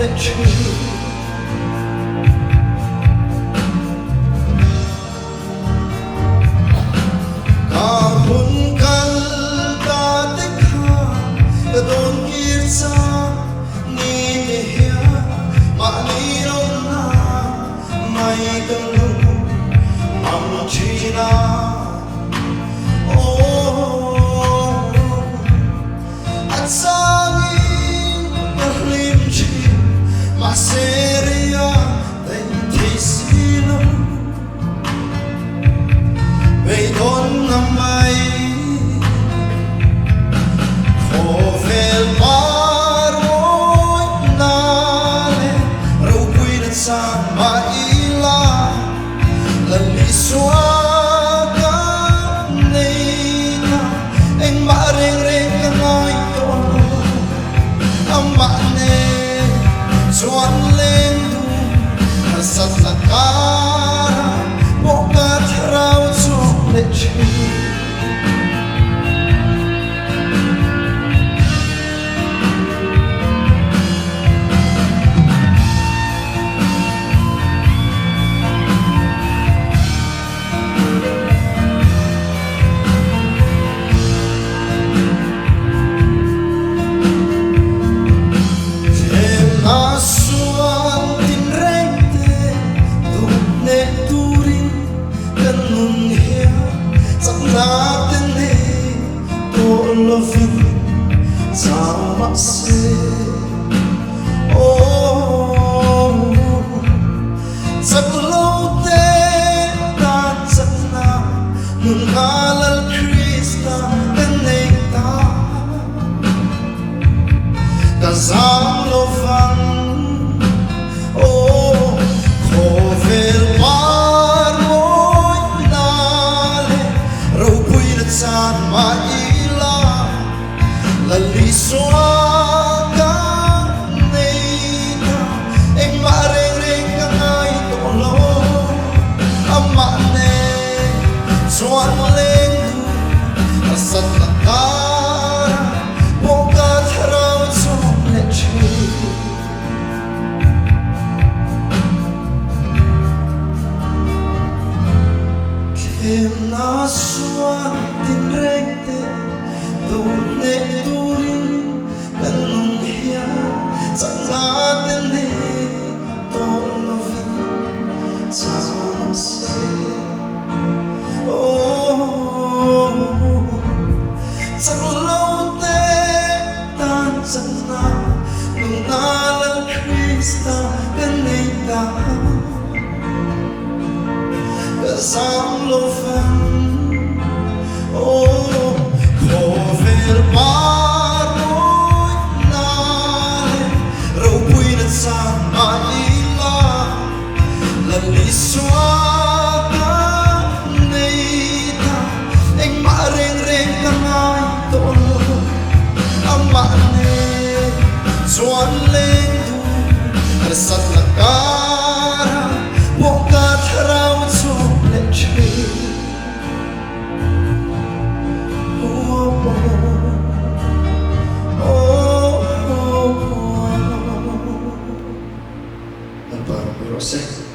let you. Don't get some need to hear my little na my galo mamchina oh at sangin mahlimchi maseria tentisino may don na may Chuan lên du sat la cara boca trao cho le chi sama se oh sablo te ta chana nun halal krista kaneta kazam lo van oh khover paroi nale ro pui san mai la lisuaga neita eng mareng reng kangai tolo amane chuan leng du asat la cara boca thrau chom le chi kem na suan tin reng te tu ne turin kanung hiya sangaten ne tolovin samase oh saglote tan sana nungalal krista kaneta kasam lofen oh khover paroi nale ro pui na san mai la la lisuaga neita eng mareng reng kangai tolo amane chuan leng du sat la cara boca thrau chom le chi Rosé.